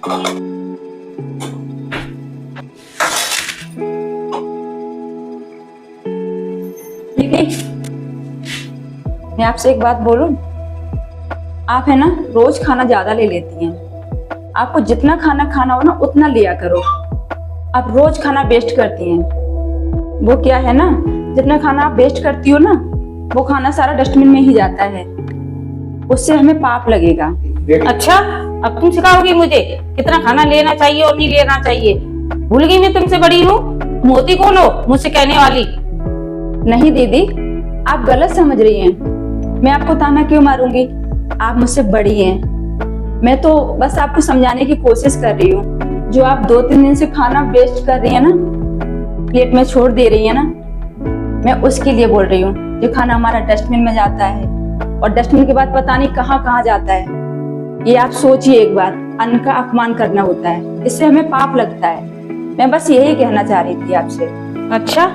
दीदी, मैं आपसे एक बात बोलूं। आप है ना रोज खाना ज्यादा ले लेती हैं। आपको जितना खाना खाना हो ना उतना लिया करो। आप रोज खाना वेस्ट करती हैं। वो क्या है ना, जितना खाना आप वेस्ट करती हो ना वो खाना सारा डस्टबिन में ही जाता है। उससे हमें पाप लगेगा। अच्छा, अब तुम सिखाओगी मुझे कितना खाना लेना चाहिए और नहीं लेना चाहिए? भूल गई मैं तुमसे बड़ी हूँ? मोती कौन हो मुझसे कहने वाली? नहीं दीदी, आप गलत समझ रही हैं। मैं आपको ताना क्यों मारूंगी? आप मुझसे बड़ी हैं। मैं तो बस आपको समझाने की कोशिश कर रही हूँ। जो आप 2-3 दिन से खाना वेस्ट कर रही है ना, प्लेट में छोड़ दे रही है ना, मैं उसके लिए बोल रही हूँ। जो खाना हमारा डस्टबिन में जाता है और डस्टबिन के बाद पता नहीं कहाँ कहाँ जाता है। ये आप सोचिए एक बार, अन्न का अपमान करना होता है, इससे हमें पाप लगता है। मैं बस यही कहना चाह रही थी आपसे। अच्छा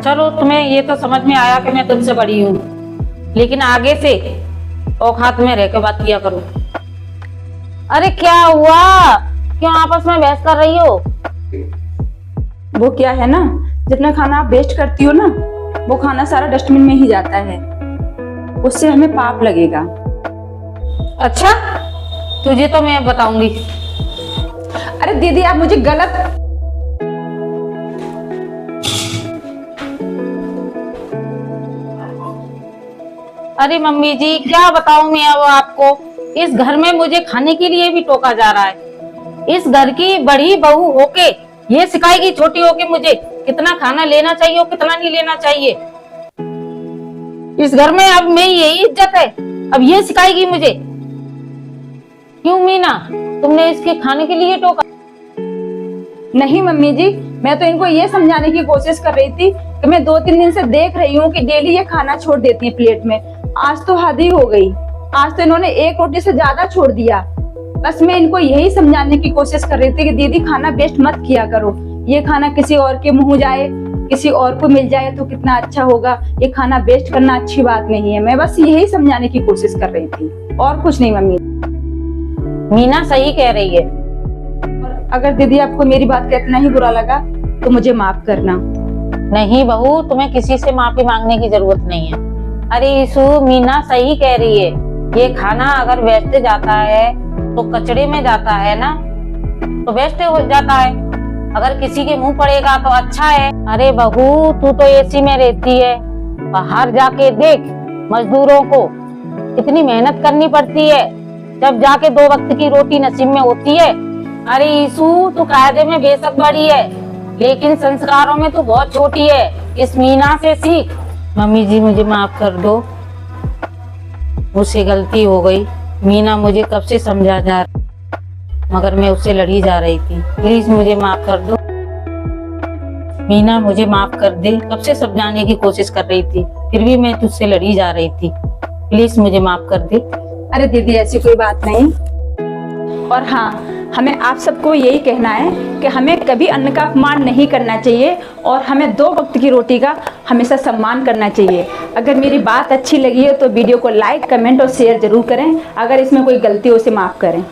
चलो, तुम्हें ये तो समझ में आया कि मैं तुमसे बड़ी हूँ, लेकिन आगे से औकात में रह के बात किया करो। अरे क्या हुआ, क्यों आपस में बहस कर रही हो? वो क्या है ना, जितना खाना आप वेस्ट करती हो ना वो खाना सारा डस्टबिन में ही जाता है। उससे हमें पाप लगेगा। अच्छा, तुझे तो मैं बताऊंगी। अरे दीदी, आप मुझे गलत। अरे मम्मी जी, क्या बताऊं मैं अब आपको। इस घर में मुझे खाने के लिए भी टोका जा रहा है। इस घर की बड़ी बहू होके ये सिखाएगी छोटी होके मुझे कितना खाना लेना चाहिए और कितना नहीं लेना चाहिए। इस घर में अब मेरी यही इज्जत है, अब ये सिखाएगी मुझे। क्यों मीना, तुमने इसके खाने के लिए टोका? नहीं मम्मी जी, मैं तो इनको ये समझाने की कोशिश कर रही थी कि मैं 2-3 दिन से देख रही हूँ कि डेली ये खाना छोड़ देती है प्लेट में। आज तो हद ही हो गई। आज तो इन्होंने एक रोटी से ज्यादा छोड़ दिया। बस मैं इनको यही समझाने की कोशिश कर रही थी कि दीदी खाना वेस्ट मत किया करो। ये खाना किसी और के मुंह जाए, किसी और को मिल जाए तो कितना अच्छा होगा। ये खाना वेस्ट करना अच्छी बात नहीं है। मैं बस यही समझाने की कोशिश कर रही थी, और कुछ नहीं मम्मी। मीना सही कह रही है। अगर दीदी आपको मेरी बात का इतना ही बुरा लगा तो मुझे माफ करना। नहीं बहू, तुम्हें किसी से माफी मांगने की जरूरत नहीं है। अरे ईशु, मीना सही कह रही है। ये खाना अगर वेस्ट जाता है तो कचड़े में जाता है ना, तो वेस्ट हो जाता है। अगर किसी के मुंह पड़ेगा तो अच्छा है। अरे बहू, तू तो एसी में रहती है, बाहर जाके देख मजदूरों को कितनी मेहनत करनी पड़ती है, जब जाके 2 वक्त की रोटी नसीब में होती है। अरे ईशु, तू कायदे में बेशक बड़ी है लेकिन संस्कारों में तू बहुत छोटी है। इस मीना से सीख। मम्मी जी मुझे माफ कर दो, मुझसे गलती हो गई। मीना मुझे कब से समझा जा रहा, मगर मैं उससे लड़ी जा रही थी। प्लीज मुझे माफ कर दो। मीना मुझे माफ कर दे, कब से समझाने की कोशिश कर रही थी, फिर भी मैं तुझसे लड़ी जा रही थी। प्लीज मुझे माफ कर दे। अरे दीदी, ऐसी कोई बात नहीं। और हाँ, हमें आप सबको यही कहना है कि हमें कभी अन्न का अपमान नहीं करना चाहिए और हमें 2 वक्त की रोटी का हमेशा सम्मान करना चाहिए। अगर मेरी बात अच्छी लगी है तो वीडियो को लाइक, कमेंट और शेयर जरूर करें। अगर इसमें कोई गलती हो उसे माफ़ करें।